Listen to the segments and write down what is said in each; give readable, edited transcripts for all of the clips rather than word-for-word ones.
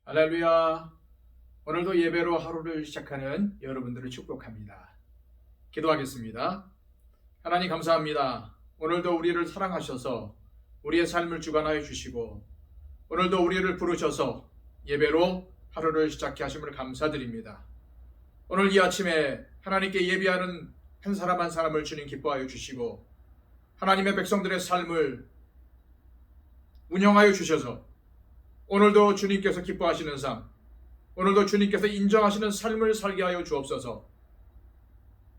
할렐루야. 오늘도 예배로 하루를 시작하는 여러분들을 축복합니다. 기도하겠습니다. 하나님 감사합니다. 오늘도 우리를 사랑하셔서 우리의 삶을 주관하여 주시고 오늘도 우리를 부르셔서 예배로 하루를 시작해 하심을 감사드립니다. 오늘 이 아침에 하나님께 예배하는 한 사람 한 사람을 주님 기뻐하여 주시고 하나님의 백성들의 삶을 운영하여 주셔서 오늘도 주님께서 기뻐하시는 삶, 오늘도 주님께서 인정하시는 삶을 살게 하여 주옵소서.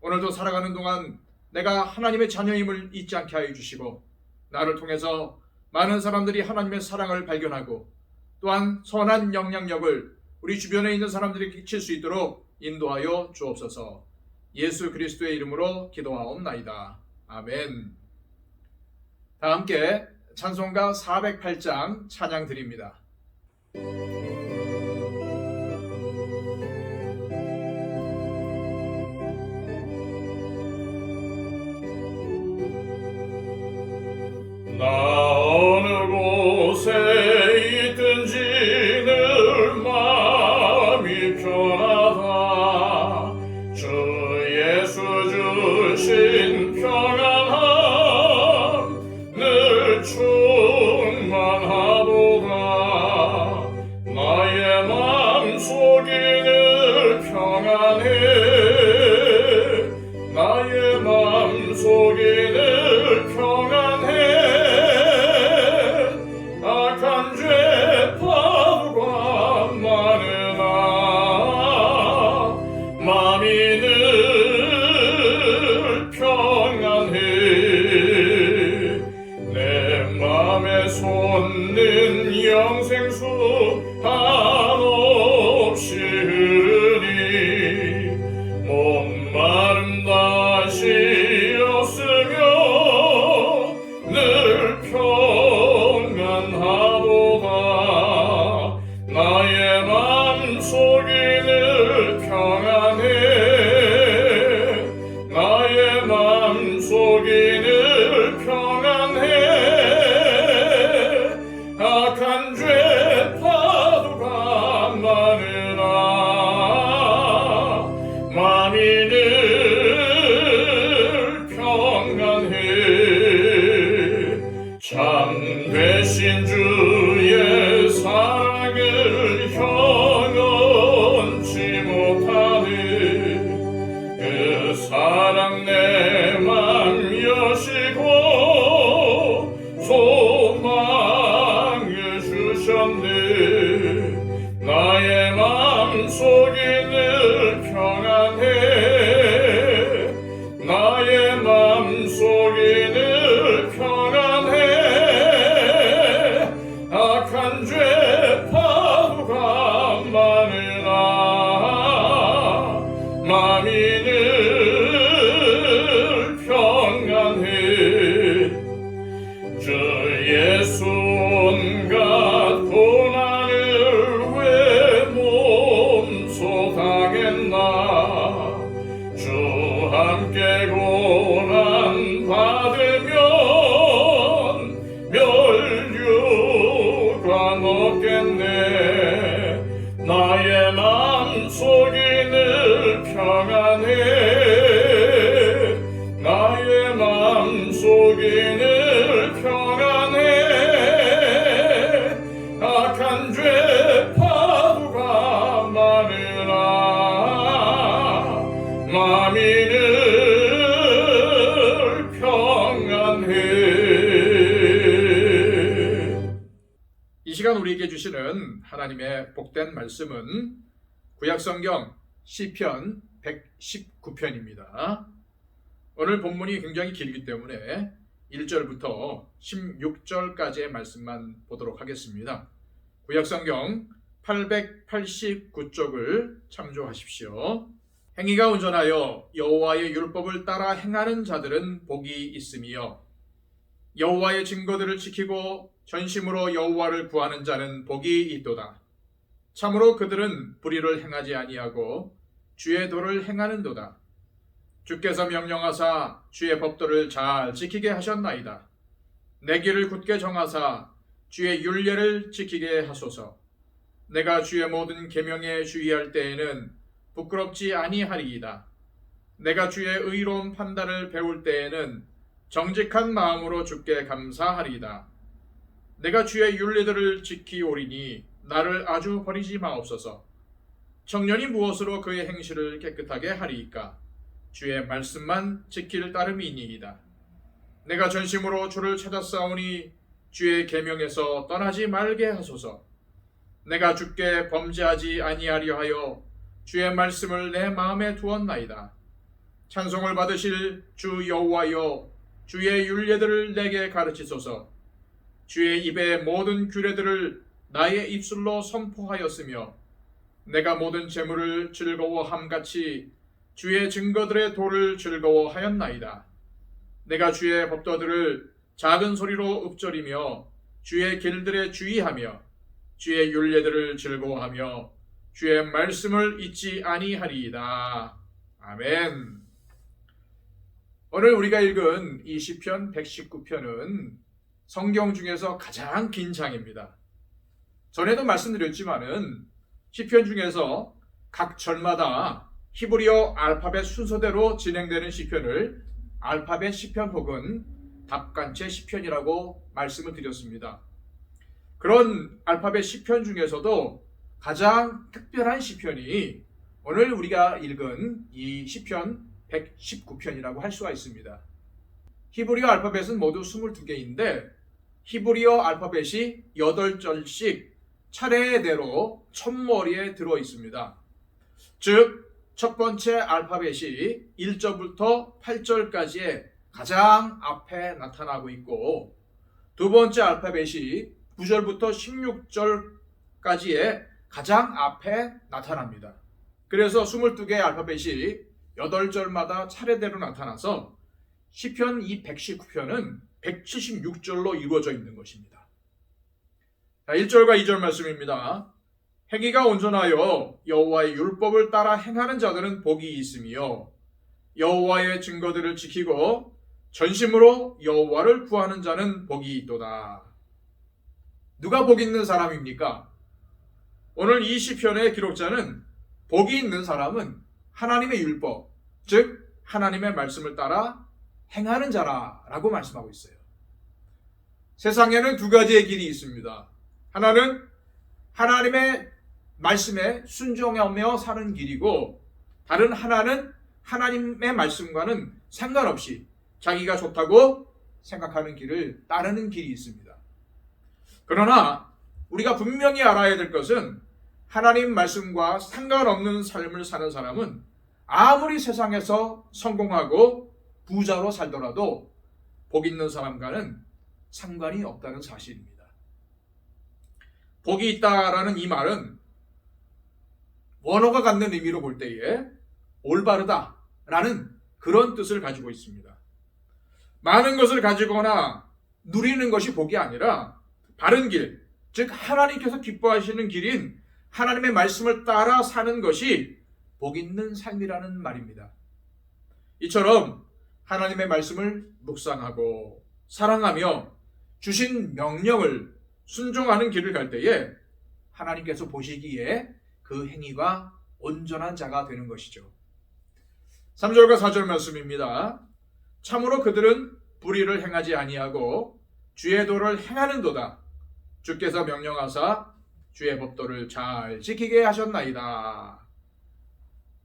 오늘도 살아가는 동안 내가 하나님의 자녀임을 잊지 않게 하여 주시고 나를 통해서 많은 사람들이 하나님의 사랑을 발견하고 또한 선한 영향력을 우리 주변에 있는 사람들에게 끼칠 수 있도록 인도하여 주옵소서. 예수 그리스도의 이름으로 기도하옵나이다. 아멘. 다 함께 찬송가 408장 찬양 드립니다. 나 어느 곳에 있든지 늘 마음이 편하다. 주 예수 주신 평안함 늘 충만하도다. 나의 마음속이 늘 평안해. 나의 마음속이 늘 평안해. 악한 죄 파도가 많으나 마음이 늘 평안해. 내 맘에 솟는 영생수 한없이 흐르니 목마름 다시 없으며 늘 평안하도다. 나의 맘속이 늘 평안해. 나의 맘속이 늘 평안해. 악한 죄 파도가 많으나 마음이 늘 평안해. 참 되신 주의 사랑을 형언치 못하네. 그 사랑 내 맘 여시고 소망을 주셨네. 나의 맘속이 늘 평안해. 나의 맘속이 늘 평안해. 악한 죄 파도가 많으나 마음이 늘 평안해. 주 예수 온갖 고난을 왜 몸소 당했나. 주 함께 고난 받으면 멸류관 없겠네. 나의 맘속이 늘 평안해. 나의 맘속이 늘 평안해. 악한 죄 파도가 많으나 마음이 늘 평안해. 이 시간 우리에게 주시는 하나님의 복된 말씀은 구약성경 시편 119편입니다. 오늘 본문이 굉장히 길기 때문에 1절부터 16절까지의 말씀만 보도록 하겠습니다. 구약성경 889쪽을 참조하십시오. 행위가 온전하여 여호와의 율법을 따라 행하는 자들은 복이 있으며 여호와의 증거들을 지키고 전심으로 여호와를 구하는 자는 복이 있도다. 참으로 그들은 불의를 행하지 아니하고 주의 도를 행하는도다. 주께서 명령하사 주의 법도를 잘 지키게 하셨나이다. 내 길을 굳게 정하사 주의 율례를 지키게 하소서. 내가 주의 모든 계명에 주의할 때에는 부끄럽지 아니하리이다. 내가 주의 의로운 판단을 배울 때에는 정직한 마음으로 주께 감사하리이다. 내가 주의 율례들을 지키오리니 나를 아주 버리지 마옵소서. 청년이 무엇으로 그의 행실을 깨끗하게 하리이까? 주의 말씀만 지킬 따름이니이다. 내가 전심으로 주를 찾았사오니 주의 계명에서 떠나지 말게 하소서. 내가 주께 범죄하지 아니하려 하여 주의 말씀을 내 마음에 두었나이다. 찬송을 받으실 주 여호와여, 주의 율례들을 내게 가르치소서. 주의 입의 모든 규례들을 나의 입술로 선포하였으며 내가 모든 재물을 즐거워함같이 주의 증거들의 도를 즐거워하였나이다. 내가 주의 법도들을 작은 소리로 읊조리며 주의 길들에 주의하며 주의 율례들을 즐거워하며 주의 말씀을 잊지 아니하리이다. 아멘. 오늘 우리가 읽은 이 시편 119편은 성경 중에서 가장 긴 장입니다. 전에도 말씀드렸지만은 시편 중에서 각 절마다 히브리어 알파벳 순서대로 진행되는 시편을 알파벳 시편 혹은 답간체 시편이라고 말씀을 드렸습니다. 그런 알파벳 시편 중에서도 가장 특별한 시편이 오늘 우리가 읽은 이 시편 119편이라고 할 수가 있습니다. 히브리어 알파벳은 모두 22개인데 히브리어 알파벳이 8절씩 차례대로 첫머리에 들어 있습니다. 즉, 첫 번째 알파벳이 1절부터 8절까지의 가장 앞에 나타나고 있고 두 번째 알파벳이 9절부터 16절까지의 가장 앞에 나타납니다. 그래서 22개의 알파벳이 8절마다 차례대로 나타나서 시편 이 119편은 176절로 이루어져 있는 것입니다. 자, 1절과 2절 말씀입니다. 행위가 온전하여 여호와의 율법을 따라 행하는 자들은 복이 있으며 여호와의 증거들을 지키고 전심으로 여호와를 구하는 자는 복이 있도다. 누가 복 있는 사람입니까? 오늘 이 시편의 기록자는 복이 있는 사람은 하나님의 율법, 즉 하나님의 말씀을 따라 행하는 자라라고 말씀하고 있어요. 세상에는 두 가지의 길이 있습니다. 하나는 하나님의 말씀에 순종하며 사는 길이고 다른 하나는 하나님의 말씀과는 상관없이 자기가 좋다고 생각하는 길을 따르는 길이 있습니다. 그러나 우리가 분명히 알아야 될 것은 하나님 말씀과 상관없는 삶을 사는 사람은 아무리 세상에서 성공하고 부자로 살더라도 복 있는 사람과는 상관이 없다는 사실입니다. 복이 있다라는 이 말은 원어가 갖는 의미로 볼 때에 올바르다라는 그런 뜻을 가지고 있습니다. 많은 것을 가지거나 누리는 것이 복이 아니라 바른 길, 즉 하나님께서 기뻐하시는 길인 하나님의 말씀을 따라 사는 것이 복 있는 삶이라는 말입니다. 이처럼 하나님의 말씀을 묵상하고 사랑하며 주신 명령을 순종하는 길을 갈 때에 하나님께서 보시기에 그 행위가 온전한 자가 되는 것이죠. 3절과 4절 말씀입니다. 참으로 그들은 불의를 행하지 아니하고 주의 도를 행하는도다. 주께서 명령하사 주의 법도를 잘 지키게 하셨나이다.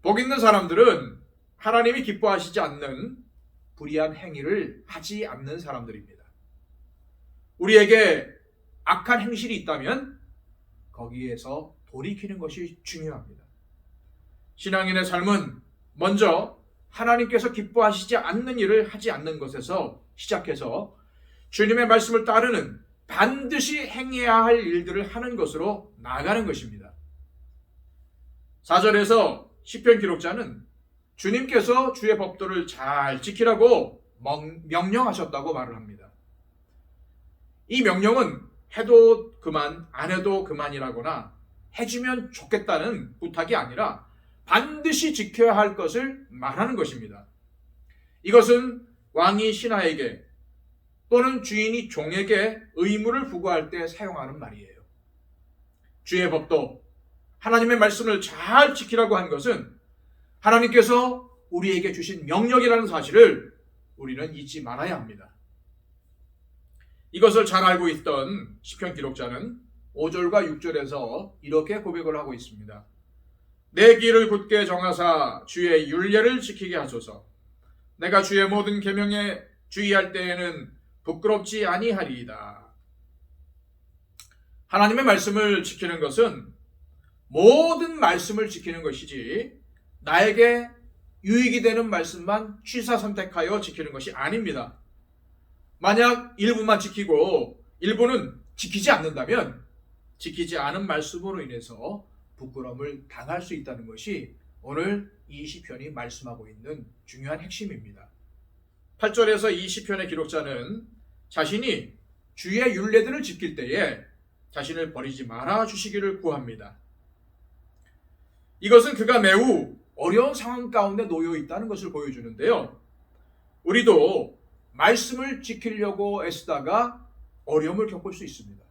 복 있는 사람들은 하나님이 기뻐하시지 않는 불의한 행위를 하지 않는 사람들입니다. 우리에게 악한 행실이 있다면 거기에서 돌이키는 것이 중요합니다. 신앙인의 삶은 먼저 하나님께서 기뻐하시지 않는 일을 하지 않는 것에서 시작해서 주님의 말씀을 따르는 반드시 행해야 할 일들을 하는 것으로 나아가는 것입니다. 4절에서 시편 기록자는 주님께서 주의 법도를 잘 지키라고 명령하셨다고 말을 합니다. 이 명령은 해도 그만, 안 해도 그만이라거나 해주면 좋겠다는 부탁이 아니라 반드시 지켜야 할 것을 말하는 것입니다. 이것은 왕이 신하에게 또는 주인이 종에게 의무를 부과할 때 사용하는 말이에요. 주의 법도 하나님의 말씀을 잘 지키라고 한 것은 하나님께서 우리에게 주신 명령이라는 사실을 우리는 잊지 말아야 합니다. 이것을 잘 알고 있던 시편 기록자는 5절과 6절에서 이렇게 고백을 하고 있습니다. 내 길을 굳게 정하사 주의 율례를 지키게 하소서. 내가 주의 모든 계명에 주의할 때에는 부끄럽지 아니하리이다. 하나님의 말씀을 지키는 것은 모든 말씀을 지키는 것이지 나에게 유익이 되는 말씀만 취사 선택하여 지키는 것이 아닙니다. 만약 일부만 지키고 일부는 지키지 않는다면 지키지 않은 말씀으로 인해서 부끄러움을 당할 수 있다는 것이 오늘 이 시편이 말씀하고 있는 중요한 핵심입니다. 8절에서 이 시편의 기록자는 자신이 주의 율례들을 지킬 때에 자신을 버리지 말아 주시기를 구합니다. 이것은 그가 매우 어려운 상황 가운데 놓여 있다는 것을 보여주는데요. 우리도 말씀을 지키려고 애쓰다가 어려움을 겪을 수 있습니다.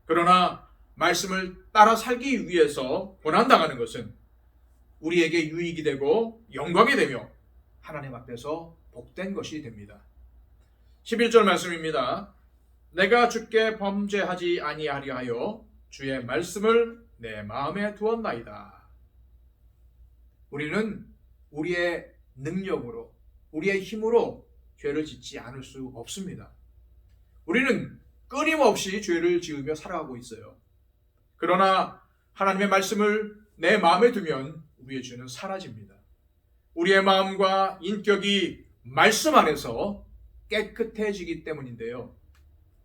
그러나 말씀을 따라 살기 위해서 고난당하는 것은 우리에게 유익이 되고 영광이 되며 하나님 앞에서 복된 것이 됩니다. 11절 말씀입니다. 내가 주께 범죄하지 아니하려 하여 주의 말씀을 내 마음에 두었나이다. 우리는 우리의 능력으로, 우리의 힘으로 죄를 짓지 않을 수 없습니다. 우리는 끊임없이 죄를 지으며 살아가고 있어요. 그러나 하나님의 말씀을 내 마음에 두면 우리의 죄는 사라집니다. 우리의 마음과 인격이 말씀 안에서 깨끗해지기 때문인데요.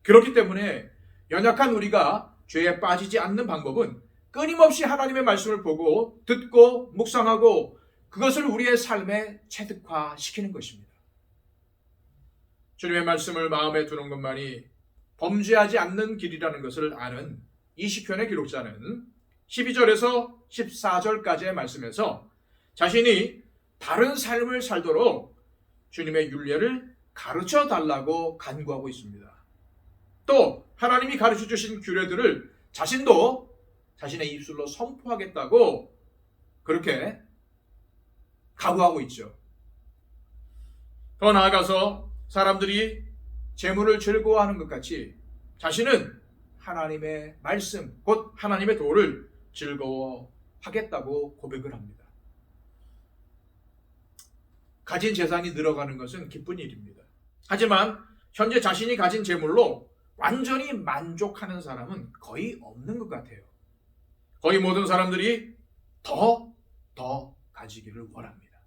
그렇기 때문에 연약한 우리가 죄에 빠지지 않는 방법은 끊임없이 하나님의 말씀을 보고 듣고 묵상하고 그것을 우리의 삶에 체득화시키는 것입니다. 주님의 말씀을 마음에 두는 것만이 범죄하지 않는 길이라는 것을 아는 이 시편의 기록자는 12절에서 14절까지의 말씀에서 자신이 바른 삶을 살도록 주님의 율례를 가르쳐 달라고 간구하고 있습니다. 또 하나님이 가르쳐 주신 규례들을 자신도 자신의 입술로 선포하겠다고 그렇게 각오하고 있죠. 더 나아가서 사람들이 재물을 즐거워하는 것 같이 자신은 하나님의 말씀, 곧 하나님의 도를 즐거워하겠다고 고백을 합니다. 가진 재산이 늘어가는 것은 기쁜 일입니다. 하지만 현재 자신이 가진 재물로 완전히 만족하는 사람은 거의 없는 것 같아요. 거의 모든 사람들이 더 가지기를 원합니다.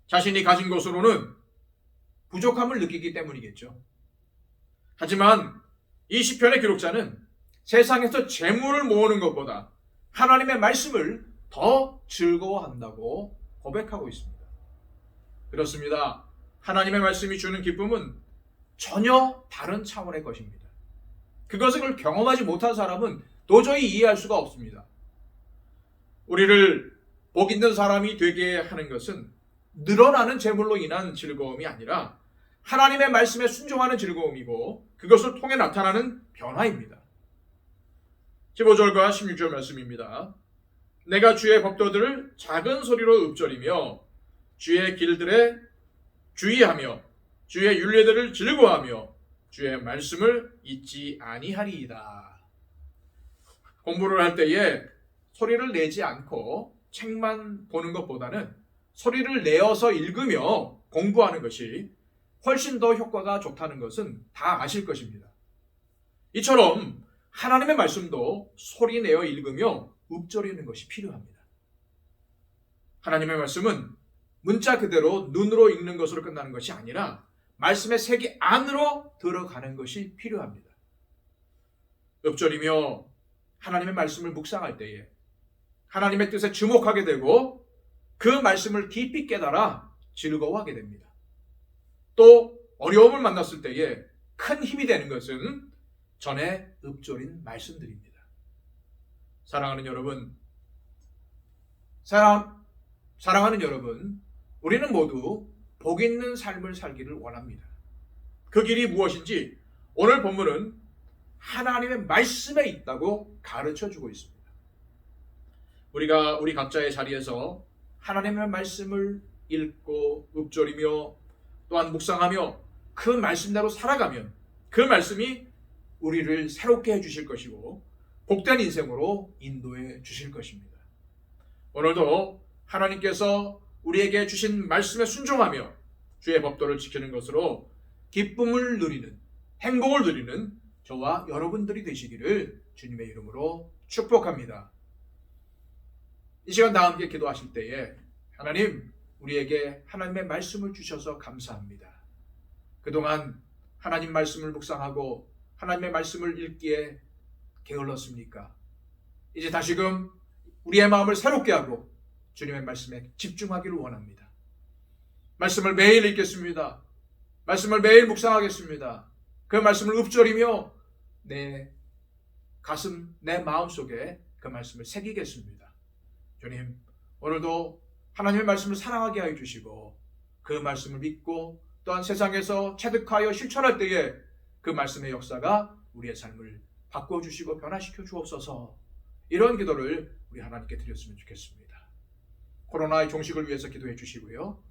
자신이 가진 것으로는 부족함을 느끼기 때문이겠죠. 하지만 이 시편의 기록자는 세상에서 재물을 모으는 것보다 하나님의 말씀을 더 즐거워한다고 고백하고 있습니다. 그렇습니다. 하나님의 말씀이 주는 기쁨은 전혀 다른 차원의 것입니다. 그것을 경험하지 못한 사람은 도저히 이해할 수가 없습니다. 우리를 복 있는 사람이 되게 하는 것은 늘어나는 재물로 인한 즐거움이 아니라 하나님의 말씀에 순종하는 즐거움이고 그것을 통해 나타나는 변화입니다. 15절과 16절 말씀입니다. 내가 주의 법도들을 작은 소리로 읊조리며 주의 길들에 주의하며 주의 율례들을 즐거워하며 주의 말씀을 잊지 아니하리이다. 공부를 할 때에 소리를 내지 않고 책만 보는 것보다는 소리를 내어서 읽으며 공부하는 것이 훨씬 더 효과가 좋다는 것은 다 아실 것입니다. 이처럼 하나님의 말씀도 소리 내어 읽으며 읊조리는 것이 필요합니다. 하나님의 말씀은 문자 그대로 눈으로 읽는 것으로 끝나는 것이 아니라 말씀의 세계 안으로 들어가는 것이 필요합니다. 읊조리며 하나님의 말씀을 묵상할 때에 하나님의 뜻에 주목하게 되고 그 말씀을 깊이 깨달아 즐거워하게 됩니다. 또 어려움을 만났을 때에 큰 힘이 되는 것은 전에 읊조린 말씀들입니다. 사랑하는 여러분, 사랑하는 여러분, 우리는 모두 복 있는 삶을 살기를 원합니다. 그 길이 무엇인지 오늘 본문은 하나님의 말씀에 있다고 가르쳐 주고 있습니다. 우리가 우리 각자의 자리에서 하나님의 말씀을 읽고 읊조리며 또한 묵상하며 그 말씀대로 살아가면 그 말씀이 우리를 새롭게 해주실 것이고 복된 인생으로 인도해 주실 것입니다. 오늘도 하나님께서 우리에게 주신 말씀에 순종하며 주의 법도를 지키는 것으로 기쁨을 누리는, 행복을 누리는 저와 여러분들이 되시기를 주님의 이름으로 축복합니다. 이 시간 다 함께 기도하실 때에 하나님, 우리에게 하나님의 말씀을 주셔서 감사합니다. 그동안 하나님 말씀을 묵상하고 하나님의 말씀을 읽기에 게을렀습니까? 이제 다시금 우리의 마음을 새롭게 하고 주님의 말씀에 집중하기를 원합니다. 말씀을 매일 읽겠습니다. 말씀을 매일 묵상하겠습니다. 그 말씀을 읊조리며 내 가슴, 내 마음속에 그 말씀을 새기겠습니다. 주님, 오늘도 하나님의 말씀을 사랑하게 하여 주시고 그 말씀을 믿고 또한 세상에서 체득하여 실천할 때에 그 말씀의 역사가 우리의 삶을 바꿔주시고 변화시켜 주옵소서. 이런 기도를 우리 하나님께 드렸으면 좋겠습니다. 코로나의 종식을 위해서 기도해 주시고요.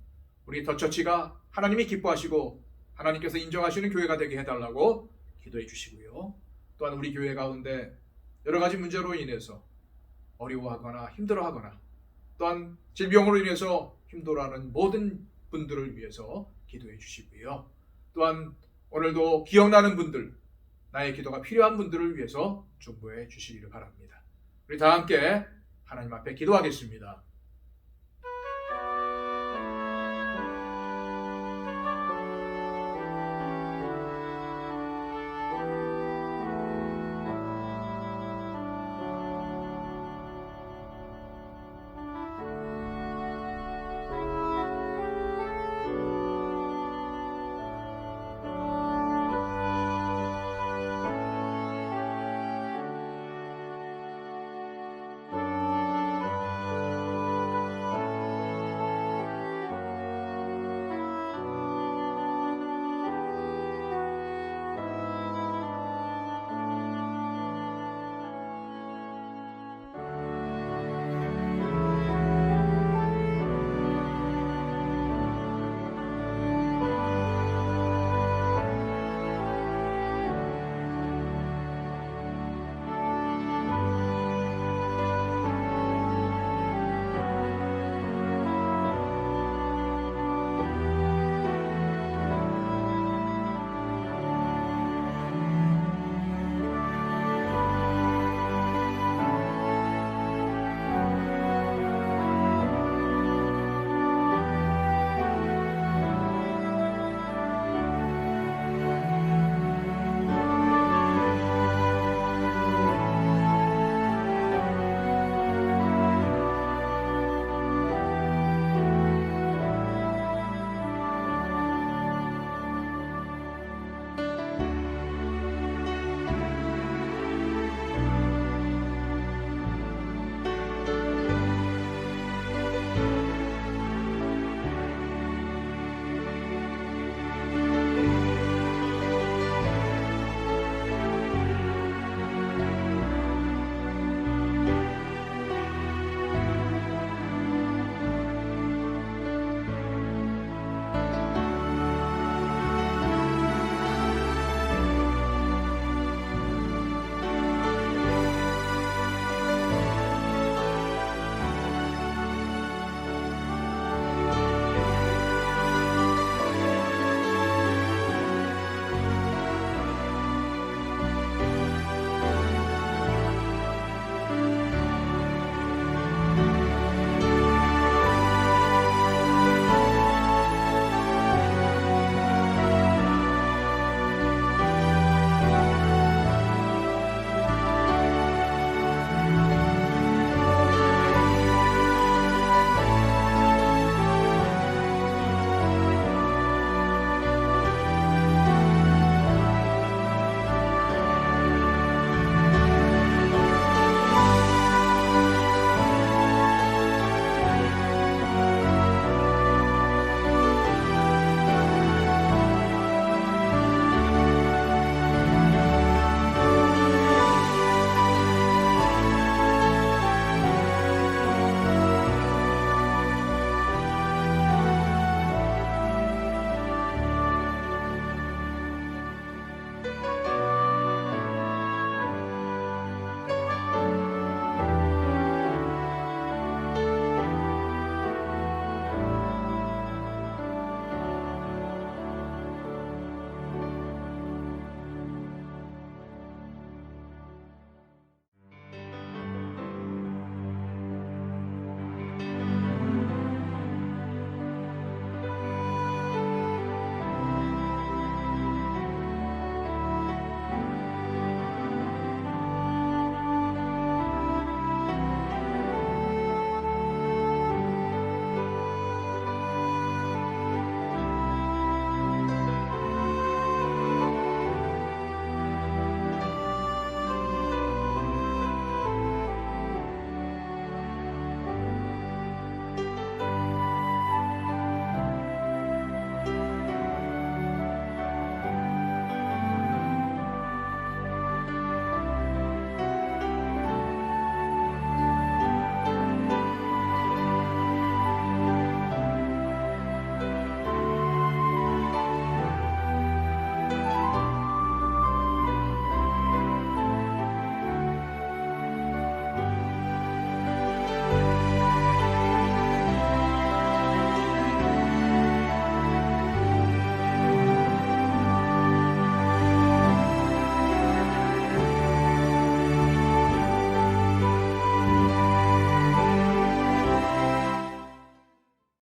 우리 더처치가 하나님이 기뻐하시고 하나님께서 인정하시는 교회가 되게 해달라고 기도해 주시고요. 또한 우리 교회 가운데 여러 가지 문제로 인해서 어려워하거나 힘들어하거나 또한 질병으로 인해서 힘들어하는 모든 분들을 위해서 기도해 주시고요. 또한 오늘도 기억나는 분들, 나의 기도가 필요한 분들을 위해서 중보해 주시기를 바랍니다. 우리 다 함께 하나님 앞에 기도하겠습니다.